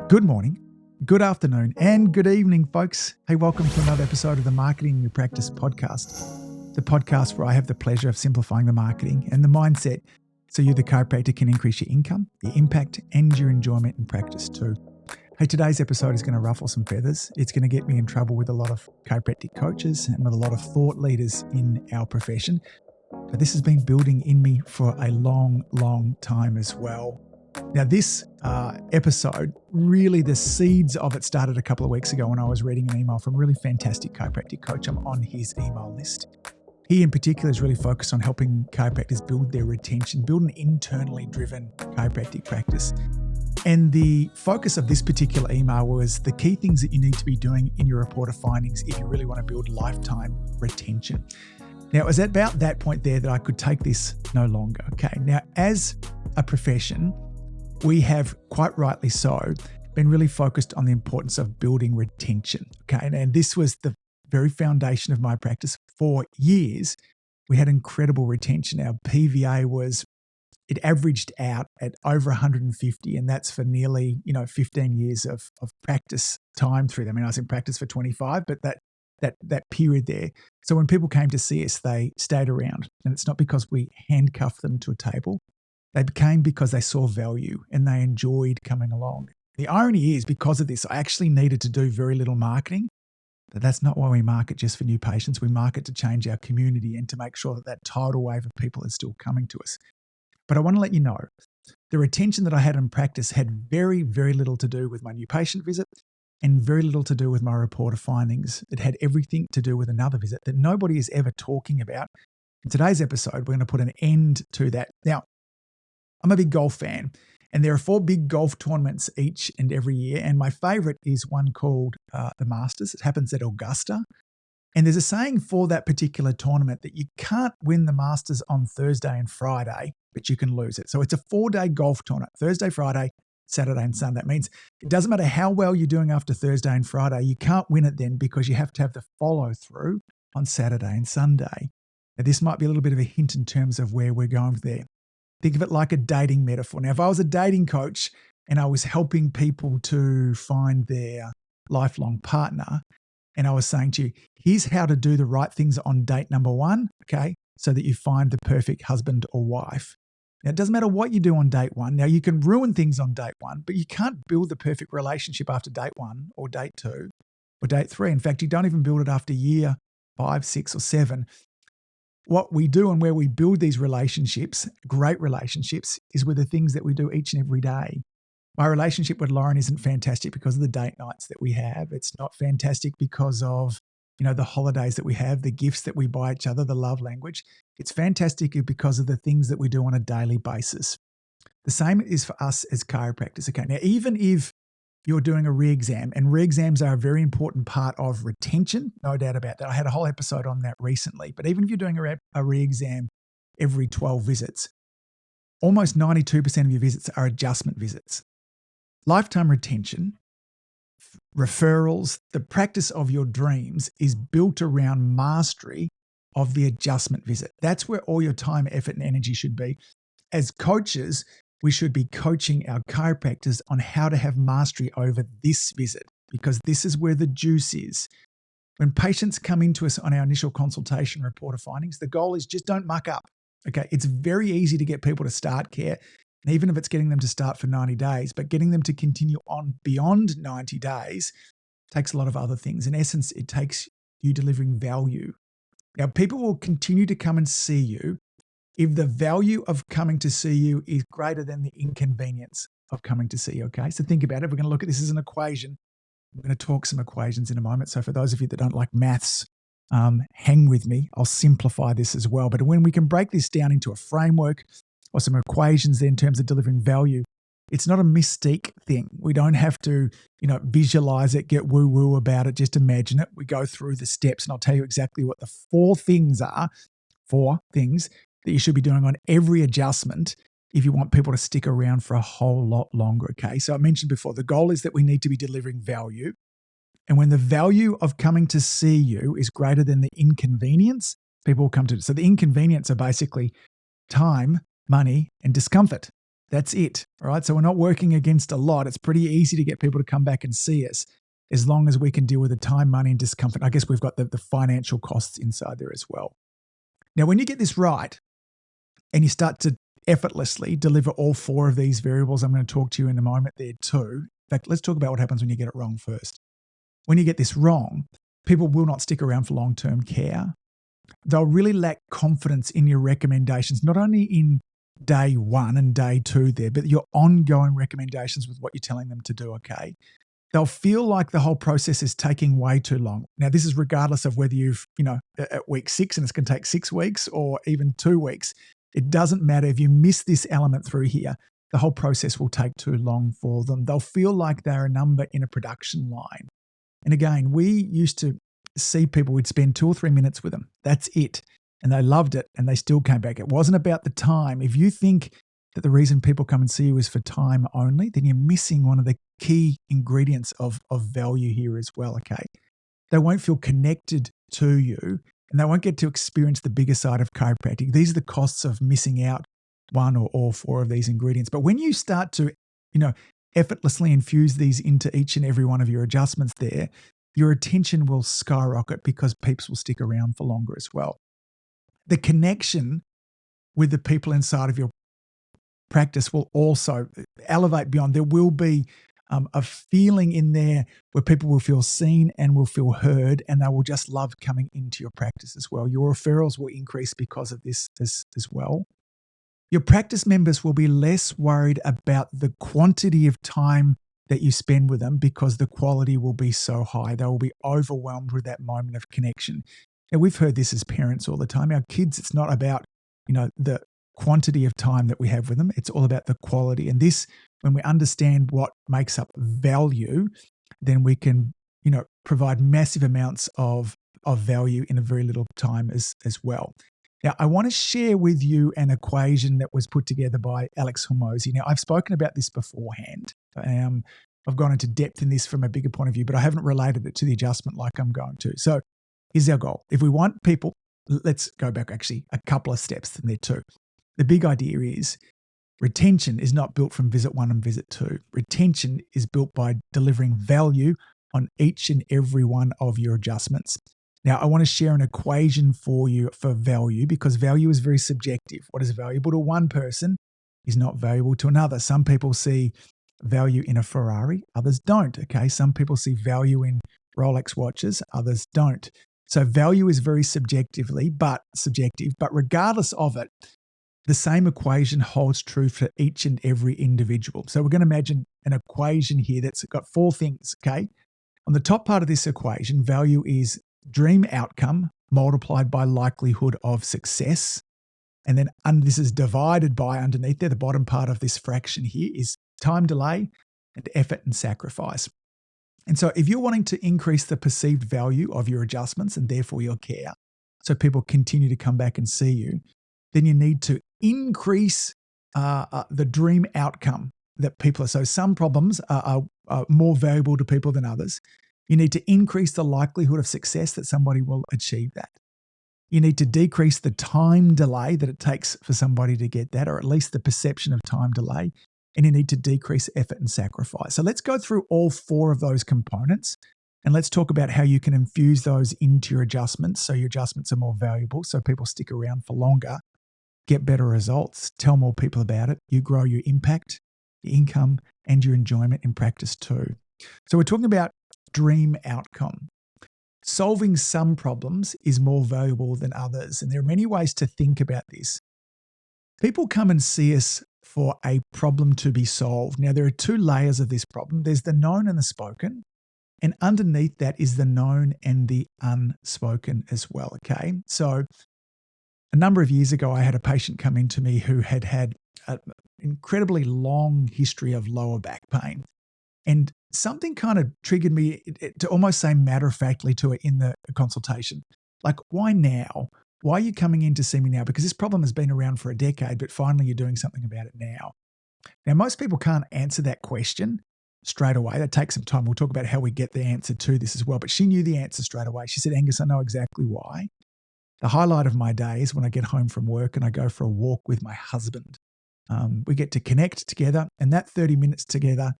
Good morning, good afternoon, and good evening, folks. Hey, welcome to another episode of the Marketing Your Practice podcast, the podcast where I have the pleasure of simplifying the marketing and the mindset so you, the chiropractor, can increase your income, your impact, and your enjoyment in practice too. Hey, today's episode is going to ruffle some feathers. It's going to get me in trouble with a lot of chiropractic coaches and with a lot of thought leaders in our profession. But this has been building in me for a long, long time as well. Now, this episode, really the seeds of it started a couple of weeks ago when I was reading an email from a really fantastic chiropractic coach. I'm on his email list. He in particular is really focused on helping chiropractors build their retention, build an internally driven chiropractic practice. And the focus of this particular email was the key things that you need to be doing in your report of findings if you really want to build lifetime retention. Now, it was at about that point there that I could take this no longer. Okay, now as a profession, we have, quite rightly so, been really focused on the importance of building retention. Okay, and this was the very foundation of my practice. For years, we had incredible retention. Our PVA it averaged out at over 150, and that's for nearly 15 years of practice time through them. I mean, I was in practice for 25, but that period there. So when people came to see us, they stayed around, and it's not because we handcuffed them to a table. They came because they saw value and they enjoyed coming along. The irony is, because of this, I actually needed to do very little marketing. But that's not why we market just for new patients. We market to change our community and to make sure that tidal wave of people is still coming to us. But I want to let you know, the retention that I had in practice had very, very little to do with my new patient visit and very little to do with my report of findings. It had everything to do with another visit that nobody is ever talking about. In today's episode, we're going to put an end to that. Now, I'm a big golf fan, and there are 4 big golf tournaments each and every year, and my favorite is one called the Masters. It happens at Augusta, and there's a saying for that particular tournament that you can't win the Masters on Thursday and Friday, but you can lose it. So it's a 4-day golf tournament, Thursday, Friday, Saturday, and Sunday. That means it doesn't matter how well you're doing after Thursday and Friday, you can't win it then because you have to have the follow-through on Saturday and Sunday. Now, this might be a little bit of a hint in terms of where we're going there. Think of it like a dating metaphor. Now, if I was a dating coach and I was helping people to find their lifelong partner, and I was saying to you, here's how to do the right things on date number 1, okay, so that you find the perfect husband or wife. Now, it doesn't matter what you do on date 1. Now, you can ruin things on date 1, but you can't build the perfect relationship after date 1 or date 2 or date 3. In fact, you don't even build it after year 5, 6, or 7. What we do and where we build these relationships, great relationships, is with the things that we do each and every day. My relationship with Lauren isn't fantastic because of the date nights that we have. It's not fantastic because of, the holidays that we have, the gifts that we buy each other, the love language. It's fantastic because of the things that we do on a daily basis. The same is for us as chiropractors. Okay, now even if you're doing a re-exam, and re-exams are a very important part of retention, no doubt about that. I had a whole episode on that recently. But even if you're doing a re-exam every 12 visits, almost 92% of your visits are adjustment visits. Lifetime retention, referrals, the practice of your dreams is built around mastery of the adjustment visit. That's where all your time, effort, and energy should be. As coaches, we should be coaching our chiropractors on how to have mastery over this visit, because this is where the juice is. When patients come into us on our initial consultation report of findings, the goal is just don't muck up. Okay, it's very easy to get people to start care, and even if it's getting them to start for 90 days, but getting them to continue on beyond 90 days takes a lot of other things. In essence, it takes you delivering value. Now, people will continue to come and see you if the value of coming to see you is greater than the inconvenience of coming to see you, okay? So think about it. We're going to look at this as an equation. We're going to talk some equations in a moment. So for those of you that don't like maths, hang with me. I'll simplify this as well. But when we can break this down into a framework or some equations there in terms of delivering value, it's not a mystique thing. We don't have to, visualize it, get woo-woo about it, just imagine it. We go through the steps, and I'll tell you exactly what the 4 things are, 4 things that you should be doing on every adjustment if you want people to stick around for a whole lot longer, okay? So I mentioned before, the goal is that we need to be delivering value. And when the value of coming to see you is greater than the inconvenience, people will come to it. So the inconvenience are basically time, money, and discomfort. That's it. All right. So we're not working against a lot. It's pretty easy to get people to come back and see us as long as we can deal with the time, money, and discomfort. I guess we've got the financial costs inside there as well. Now, when you get this right and you start to effortlessly deliver all 4 of these variables, I'm going to talk to you in a moment there too. In fact, let's talk about what happens when you get it wrong first. When you get this wrong, people will not stick around for long-term care. They'll really lack confidence in your recommendations, not only in day 1 and day 2 there, but your ongoing recommendations with what you're telling them to do, okay? They'll feel like the whole process is taking way too long. Now, this is regardless of whether you've, at week 6 and it's going to take 6 weeks or even 2 weeks. It doesn't matter. If you miss this element through here, the whole process will take too long for them. They'll feel like they're a number in a production line. And again, we used to see people, we'd spend 2 or 3 minutes with them. That's it. And they loved it and they still came back. It wasn't about the time. If you think that the reason people come and see you is for time only, then you're missing one of the key ingredients of value here as well, okay? They won't feel connected to you and they won't get to experience the bigger side of chiropractic. These are the costs of missing out 1 or all 4 of these ingredients. But when you start to, effortlessly infuse these into each and every one of your adjustments there, your attention will skyrocket because peeps will stick around for longer as well. The connection with the people inside of your practice will also elevate beyond. There will be a feeling in there where people will feel seen and will feel heard, and they will just love coming into your practice as well. Your referrals will increase because of this as well. Your practice members will be less worried about the quantity of time that you spend with them because the quality will be so high. They will be overwhelmed with that moment of connection. Now, we've heard this as parents all the time. Our kids, it's not about, the quantity of time that we have with them. It's all about the quality. And this, when we understand what makes up value, then we can, provide massive amounts of value in a very little time as well. Now, I want to share with you an equation that was put together by Alex Hormozi. Now, I've spoken about this beforehand. I've gone into depth in this from a bigger point of view, but I haven't related it to the adjustment like I'm going to. So here's our goal. If we want people, let's go back actually a couple of steps in there too. The big idea is retention is not built from visit 1 and visit 2. Retention is built by delivering value on each and every one of your adjustments. Now, I want to share an equation for you for value because value is very subjective. What is valuable to one person is not valuable to another. Some people see value in a Ferrari, others don't, okay? Some people see value in Rolex watches, others don't. So value is very subjective, but regardless of it, the same equation holds true for each and every individual. So we're going to imagine an equation here that's got 4 things, okay? On the top part of this equation, value is dream outcome multiplied by likelihood of success. And then this is divided by underneath there, the bottom part of this fraction here is time delay and effort and sacrifice. And so if you're wanting to increase the perceived value of your adjustments and therefore your care, so people continue to come back and see you, then you need to increase the dream outcome that people are. So some problems are more valuable to people than others. You need to increase the likelihood of success that somebody will achieve that. You need to decrease the time delay that it takes for somebody to get that, or at least the perception of time delay. And you need to decrease effort and sacrifice. So let's go through all 4 of those components and let's talk about how you can infuse those into your adjustments so your adjustments are more valuable, so people stick around for longer, get better results, tell more people about it, you grow your impact, your income, and your enjoyment in practice too. So we're talking about dream outcome. Solving some problems is more valuable than others, and there are many ways to think about this. People come and see us for a problem to be solved. Now, there are 2 layers of this problem. There's the known and the spoken, and underneath that is the known and the unspoken as well, okay? So a number of years ago, I had a patient come into me who had had an incredibly long history of lower back pain. And something kind of triggered me to almost say matter-of-factly to it in the consultation. Like, why now? Why are you coming in to see me now? Because this problem has been around for a decade, but finally you're doing something about it now. Now, most people can't answer that question straight away. That takes some time. We'll talk about how we get the answer to this as well. But she knew the answer straight away. She said, Angus, I know exactly why. The highlight of my day is when I get home from work and I go for a walk with my husband. We get to connect together, and that 30 minutes together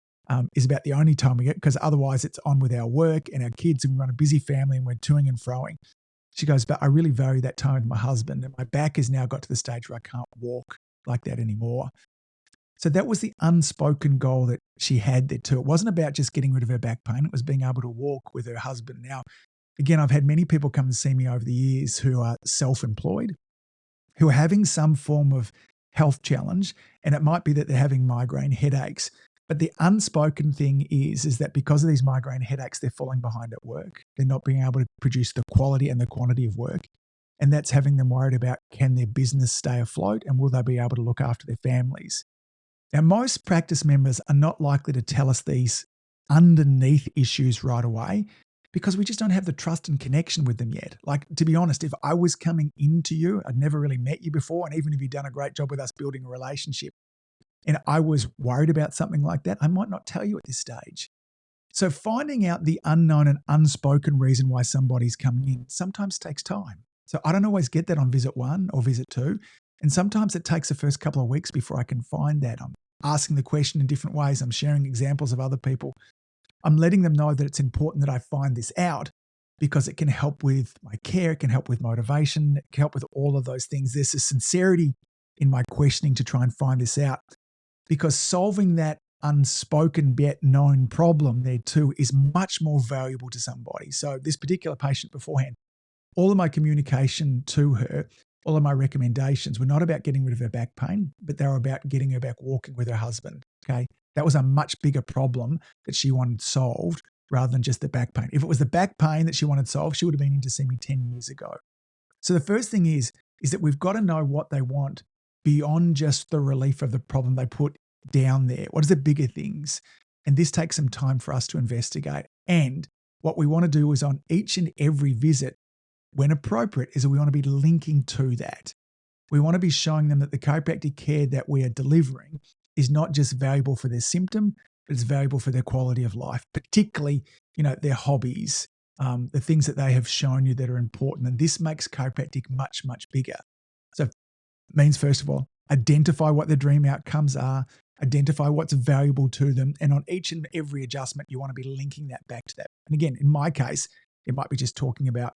is about the only time we get, because otherwise it's on with our work and our kids, and we run a busy family and we're toing and froing. She goes, but I really value that time with my husband, and my back has now got to the stage where I can't walk like that anymore. So that was the unspoken goal that she had there too. It wasn't about just getting rid of her back pain. It was being able to walk with her husband. Now, again, I've had many people come and see me over the years who are self-employed, who are having some form of health challenge, and it might be that they're having migraine headaches. But the unspoken thing is that because of these migraine headaches, they're falling behind at work. They're not being able to produce the quality and the quantity of work. And that's having them worried about, can their business stay afloat and will they be able to look after their families? Now, most practice members are not likely to tell us these underneath issues right away because we just don't have the trust and connection with them yet. Like, to be honest, if I was coming into you, I'd never really met you before, and even if you'd done a great job with us building a relationship, and I was worried about something like that, I might not tell you at this stage. So finding out the unknown and unspoken reason why somebody's coming in sometimes takes time. So I don't always get that on visit 1 or visit 2. And sometimes it takes the first couple of weeks before I can find that. I'm asking the question in different ways. I'm sharing examples of other people. I'm letting them know that it's important that I find this out because it can help with my care. It can help with motivation. It can help with all of those things. There's a sincerity in my questioning to try and find this out, because solving that unspoken yet known problem there too is much more valuable to somebody. So this particular patient beforehand, all of my communication to her, all of my recommendations were not about getting rid of her back pain, but they were about getting her back walking with her husband. Okay. That was a much bigger problem that she wanted solved rather than just the back pain. If it was the back pain that she wanted solved, she would have been in to see me 10 years ago. So the first thing is that we've got to know what they want beyond just the relief of the problem they put down there. What is the bigger things? And this takes some time for us to investigate. And what we want to do is on each and every visit, when appropriate, is that we want to be linking to that. We want to be showing them that the chiropractic care that we are delivering is not just valuable for their symptom, but it's valuable for their quality of life, particularly, their hobbies, the things that they have shown you that are important. And this makes chiropractic much, much bigger. So it means, first of all, identify what the dream outcomes are, identify what's valuable to them. And on each and every adjustment, you want to be linking that back to that. And again, in my case, it might be just talking about,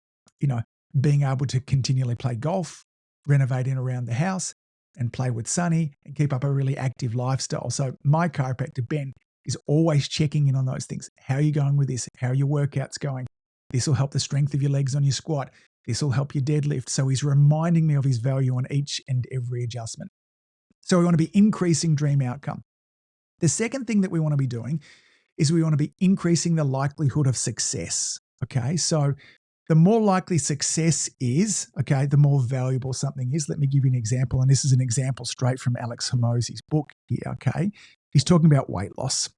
being able to continually play golf, renovate in around the house and play with Sonny and keep up a really active lifestyle. So my chiropractor, Ben, is always checking in on those things. How are you going with this? How are your workouts going? This will help the strength of your legs on your squat. This will help your deadlift. So he's reminding me of his value on each and every adjustment. So we want to be increasing dream outcome. The second thing that we want to be doing is we want to be increasing the likelihood of success. Okay, so the more likely success is, the more valuable something is. Let me give you an example. And this is an example straight from Alex Hormozi's book here, okay? He's talking about weight loss.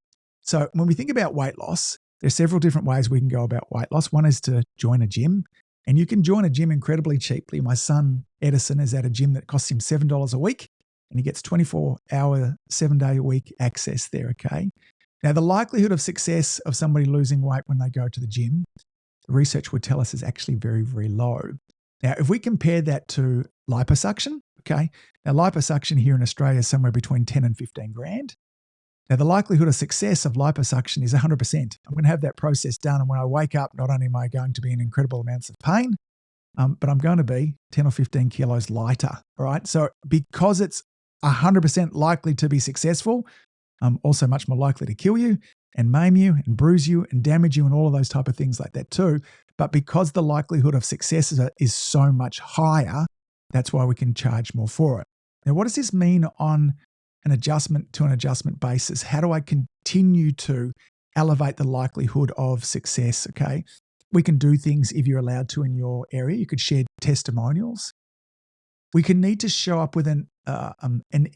So when we think about weight loss, there's several different ways we can go about weight loss. One is to join a gym. And you can join a gym incredibly cheaply. My son, Edison, is at a gym that costs him $7 a week. And he gets 24-hour, 7-day-a-week access there, okay? Now, the likelihood of success of somebody losing weight when they go to the gym, the research would tell us is actually very, very low. Now, if we compare that to liposuction, okay? Now, liposuction here in Australia is somewhere between 10 and 15 grand. Now, the likelihood of success of liposuction is 100%. I'm going to have that process done, and when I wake up, not only am I going to be in incredible amounts of pain, but I'm going to be 10 or 15 kilos lighter, all right? So because it's 100% likely to be successful, I'm also much more likely to kill you and maim you and bruise you and damage you and all of those type of things like that too. But because the likelihood of success is so much higher, that's why we can charge more for it. Now, what does this mean on an adjustment to an adjustment basis? How do I continue to elevate the likelihood of success? Okay. We can do things if you're allowed to in your area. You could share testimonials. We can need to show up with an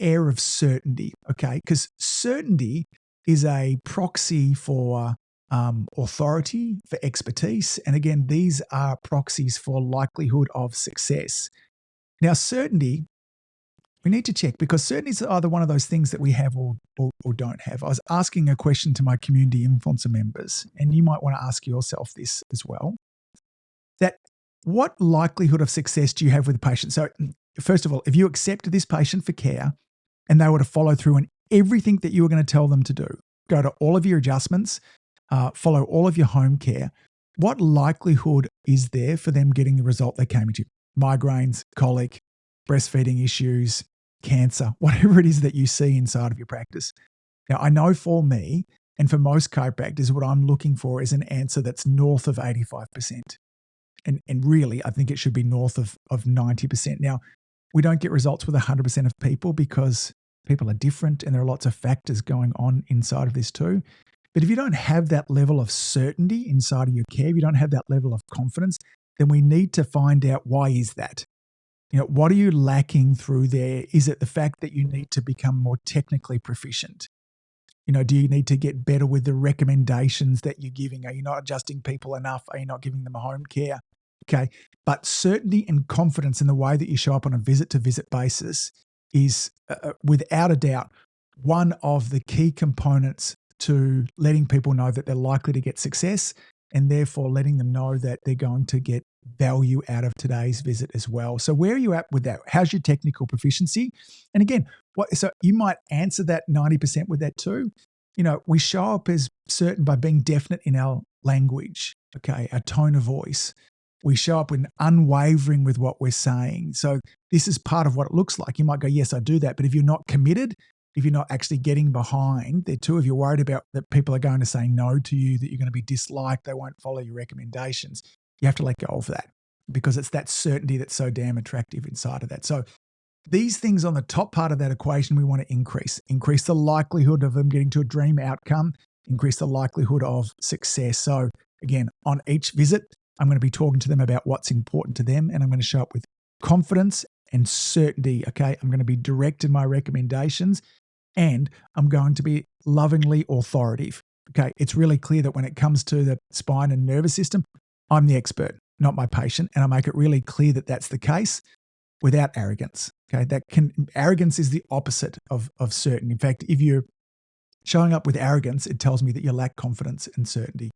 air of certainty, okay? Because certainty is a proxy for authority, for expertise. And again, these are proxies for likelihood of success. Now, certainty, we need to check because certainty is either one of those things that we have or don't have. I was asking a question to my community influencer members, and you might want to ask yourself this as well, that what likelihood of success do you have with the patient? So first of all, if you accept this patient for care and they were to follow through on everything that you were going to tell them to do, go to all of your adjustments, follow all of your home care, what likelihood is there for them getting the result they came into? Migraines, colic, breastfeeding issues, cancer, whatever it is that you see inside of your practice. Now, I know for me and for most chiropractors, what I'm looking for is an answer that's north of 85%. And really, I think it should be north of 90%. Now, we don't get results with 100% of people because people are different and there are lots of factors going on inside of this too. But if you don't have that level of certainty inside of your care, if you don't have that level of confidence, then we need to find out why is that? What are you lacking through there? Is it the fact that you need to become more technically proficient? Do you need to get better with the recommendations that you're giving? Are you not adjusting people enough? Are you not giving them a home care? Okay. But certainty and confidence in the way that you show up on a visit-to-visit basis is, without a doubt, one of the key components to letting people know that they're likely to get success and therefore letting them know that they're going to get value out of today's visit as well. So where are you at with that? How's your technical proficiency? And again, so you might answer that 90% with that too. We show up as certain by being definite in our language, okay, our tone of voice. We show up with unwavering with what we're saying. So this is part of what it looks like. You might go, yes, I do that. But if you're not committed, if you're not actually getting behind, there too, if you're worried about that people are going to say no to you, that you're going to be disliked, they won't follow your recommendations, you have to let go of that because it's that certainty that's so damn attractive inside of that. So these things on the top part of that equation, we want to increase the likelihood of them getting to a dream outcome, increase the likelihood of success. So again, on each visit, I'm going to be talking to them about what's important to them, and I'm going to show up with confidence and certainty, okay? I'm going to be direct in my recommendations, and I'm going to be lovingly authoritative, okay? It's really clear that when it comes to the spine and nervous system, I'm the expert, not my patient, and I make it really clear that that's the case without arrogance, okay? Arrogance is the opposite of certainty. In fact, if you're showing up with arrogance, it tells me that you lack confidence and certainty.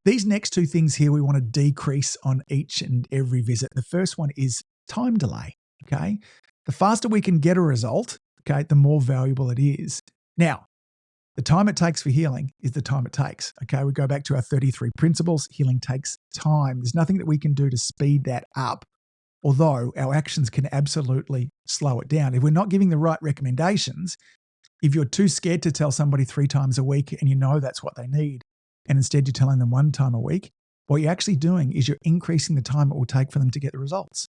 These next two things here we want to decrease on each and every visit. The first one is time delay, okay? The faster we can get a result, okay, the more valuable it is. Now, the time it takes for healing is the time it takes, okay? We go back to our 33 principles. Healing takes time. There's nothing that we can do to speed that up, although our actions can absolutely slow it down. If we're not giving the right recommendations, if you're too scared to tell somebody 3 times a week and you know that's what they need, and instead you're telling them 1 time a week, what you're actually doing is you're increasing the time it will take for them to get the results.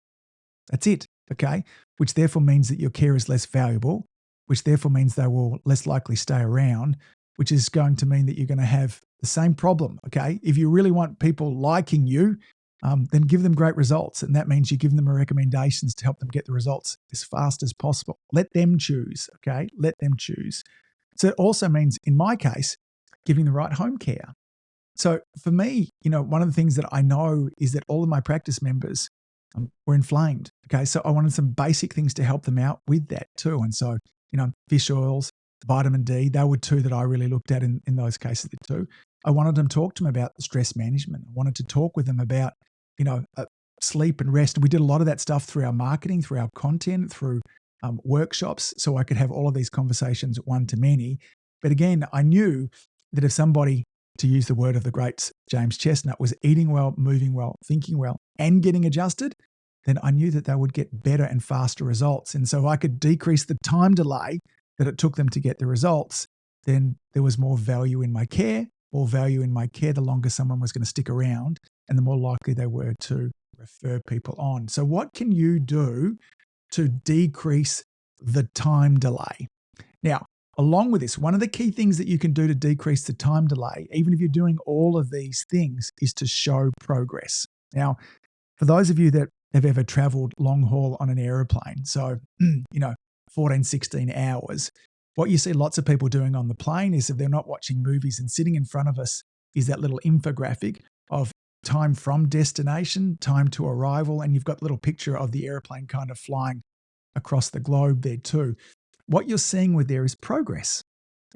That's it, okay? Which therefore means that your care is less valuable, which therefore means they will less likely stay around, which is going to mean that you're going to have the same problem, okay? If you really want people liking you, then give them great results. And that means you give them recommendations to help them get the results as fast as possible. Let them choose, okay? Let them choose. So it also means, in my case, giving the right home care. So for me, one of the things that I know is that all of my practice members were inflamed. Okay. So I wanted some basic things to help them out with that too. And so, fish oils, vitamin D, they were 2 that I really looked at in those cases too. I wanted them to talk to them about stress management. I wanted to talk with them about, sleep and rest. And we did a lot of that stuff through our marketing, through our content, through workshops. So I could have all of these conversations one-to-many. But again, I knew that if somebody, to use the word of the great James Chestnut, was eating well, moving well, thinking well, and getting adjusted, then I knew that they would get better and faster results. And so if I could decrease the time delay that it took them to get the results, then there was more value in my care, the longer someone was going to stick around and the more likely they were to refer people on. So what can you do to decrease the time delay? Now, along with this, one of the key things that you can do to decrease the time delay, even if you're doing all of these things, is to show progress. Now, for those of you that have ever traveled long haul on an aeroplane, so, 14, 16 hours, what you see lots of people doing on the plane is, if they're not watching movies and sitting in front of us, is that little infographic of time from destination, time to arrival, and you've got a little picture of the airplane kind of flying across the globe there too. What you're seeing with there is progress.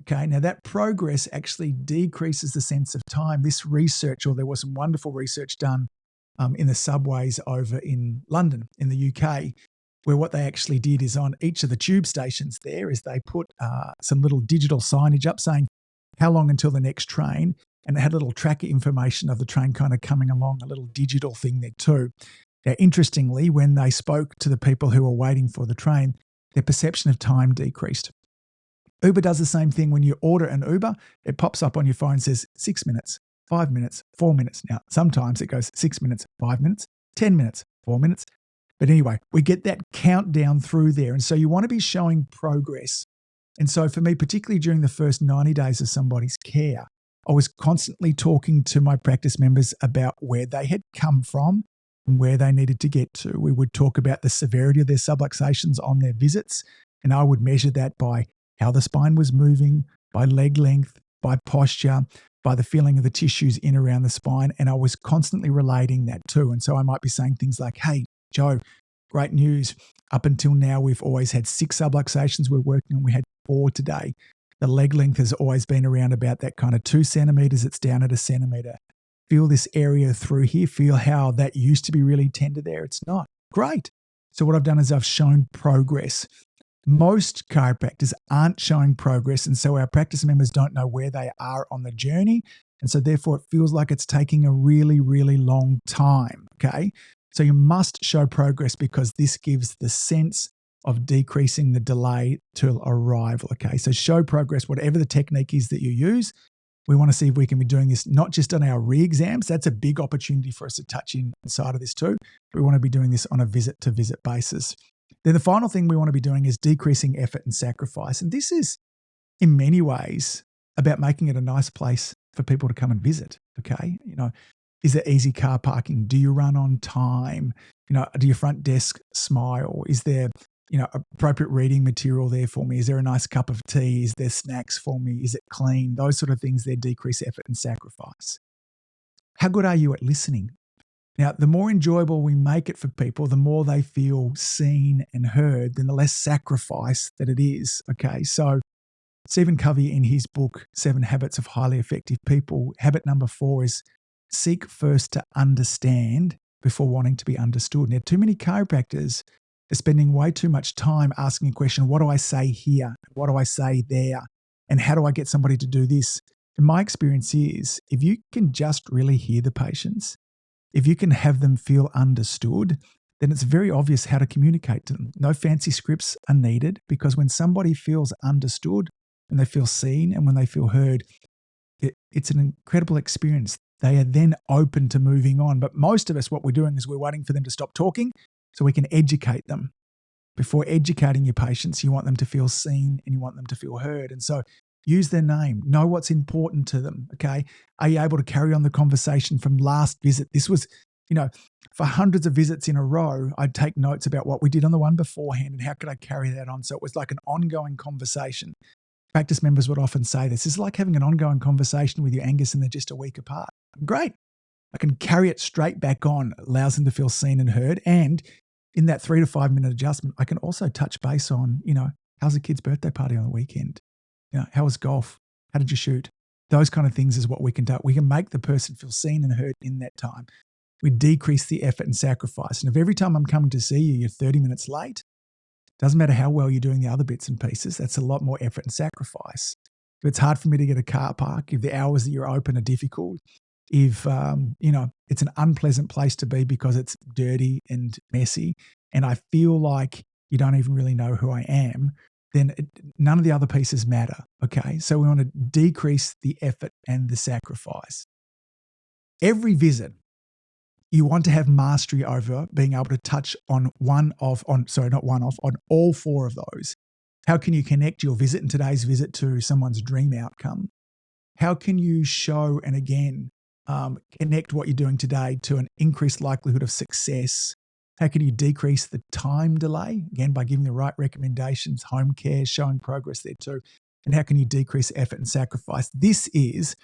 Okay, now that progress actually decreases the sense of time. This research, or there was some wonderful research done in the subways over in London, in the UK, where what they actually did is on each of the tube stations there is they put some little digital signage up saying how long until the next train, and it had a little tracker information of the train kind of coming along, a little digital thing there too. Now, interestingly, when they spoke to the people who were waiting for the train, their perception of time decreased. Uber does the same thing. When you order an Uber, it pops up on your phone and says 6 minutes, 5 minutes, 4 minutes. Now, sometimes it goes 6 minutes, 5 minutes, 10 minutes, 4 minutes. But anyway, we get that countdown through there. And so you want to be showing progress. And so for me, particularly during the first 90 days of somebody's care, I was constantly talking to my practice members about where they had come from and where they needed to get to. We would talk about the severity of their subluxations on their visits, and I would measure that by how the spine was moving, by leg length, by posture, by the feeling of the tissues in around the spine, and I was constantly relating that too. And so I might be saying things like, hey, Joe, great news. Up until now, we've always had 6 subluxations we're working on. We had 4 today. The leg length has always been around about that kind of 2 centimeters. It's down at 1 centimeter. Feel this area through here. Feel how that used to be really tender there. It's not. Great. So what I've done is I've shown progress. Most chiropractors aren't showing progress, and so our practice members don't know where they are on the journey. And so therefore it feels like it's taking a really, really long time. Okay. So you must show progress because this gives the sense of decreasing the delay to arrival. Okay, so show progress, whatever the technique is that you use. We want to see if we can be doing this not just on our re-exams. That's a big opportunity for us to touch inside of this too. But we want to be doing this on a visit-to-visit basis. Then the final thing we want to be doing is decreasing effort and sacrifice. And this is, in many ways, about making it a nice place for people to come and visit. Okay, is there easy car parking? Do you run on time? Do your front desk smile? Is there, appropriate reading material there for me? Is there a nice cup of tea? Is there snacks for me? Is it clean? Those sort of things, they decrease effort and sacrifice. How good are you at listening? Now, the more enjoyable we make it for people, the more they feel seen and heard, then the less sacrifice that it is. Okay, so Stephen Covey, in his book, 7 Habits of Highly Effective People, habit number 4 is seek first to understand before wanting to be understood. Now, too many chiropractors are spending way too much time asking a question, what do I say here? What do I say there? And how do I get somebody to do this? And my experience is if you can just really hear the patients, if you can have them feel understood, then it's very obvious how to communicate to them. No fancy scripts are needed because when somebody feels understood, when they feel seen and when they feel heard, it's an incredible experience. They are then open to moving on. But most of us, what we're doing is we're waiting for them to stop talking so we can educate them. Before educating your patients, you want them to feel seen and you want them to feel heard. And so use their name. Know what's important to them, okay? Are you able to carry on the conversation from last visit? This was, for hundreds of visits in a row, I'd take notes about what we did on the one beforehand and how could I carry that on. So it was like an ongoing conversation. Practice members would often say this is like having an ongoing conversation with your Angus and they're just a week apart. Great. I can carry it straight back on, allows them to feel seen and heard. And in that 3 to 5 minute adjustment, I can also touch base on, how's the kid's birthday party on the weekend? How was golf? How did you shoot? Those kind of things is what we can do. We can make the person feel seen and heard in that time. We decrease the effort and sacrifice. And if every time I'm coming to see you, you're 30 minutes late, doesn't matter how well you're doing the other bits and pieces, that's a lot more effort and sacrifice. If it's hard for me to get a car park, if the hours that you're open are difficult, if, it's an unpleasant place to be because it's dirty and messy, and I feel like you don't even really know who I am, then none of the other pieces matter, okay? So we want to decrease the effort and the sacrifice. Every visit, you want to have mastery over being able to touch on on all 4 of those. How can you connect your visit and today's visit to someone's dream outcome? How can you show and again, connect what you're doing today to an increased likelihood of success? How can you decrease the time delay? Again, by giving the right recommendations, home care, showing progress there too. And how can you decrease effort and sacrifice? This is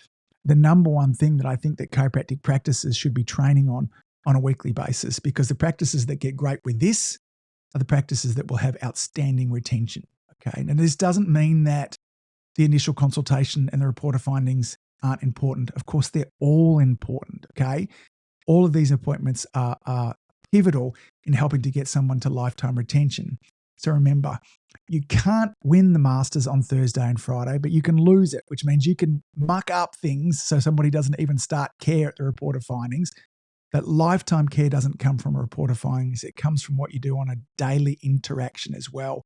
the number one thing that I think that chiropractic practices should be training on a weekly basis, because the practices that get great with this are the practices that will have outstanding retention. Okay. And this doesn't mean that the initial consultation and the report of findings aren't important. Of course, they're all important. Okay. All of these appointments are pivotal in helping to get someone to lifetime retention. So remember, you can't win the Masters on Thursday and Friday, but you can lose it, which means you can muck up things so somebody doesn't even start care at the report of findings. That lifetime care doesn't come from a report of findings. It comes from what you do on a daily interaction as well.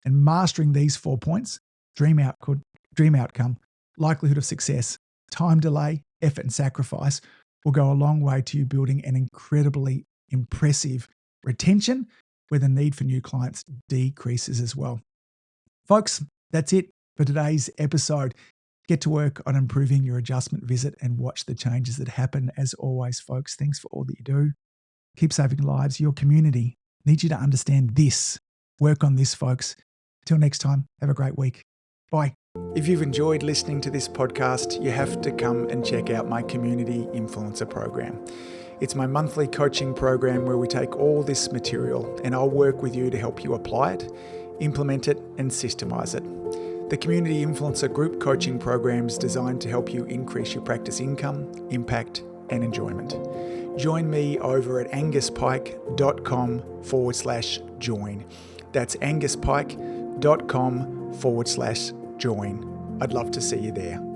And mastering these 4 points, dream outcome, likelihood of success, time delay, effort and sacrifice, will go a long way to you building an incredibly impressive retention where the need for new clients decreases as well. Folks, that's it for today's episode. Get to work on improving your adjustment visit and watch the changes that happen. As always, folks, thanks for all that you do. Keep saving lives. Your community needs you to understand this. Work on this, folks. Till next time, have a great week. Bye. If you've enjoyed listening to this podcast, you have to come and check out my Community Influencer program. It's my monthly coaching program where we take all this material and I'll work with you to help you apply it, implement it, and systemize it. The Community Influencer Group Coaching Program is designed to help you increase your practice income, impact, and enjoyment. Join me over at anguspike.com/join. That's anguspike.com/join. I'd love to see you there.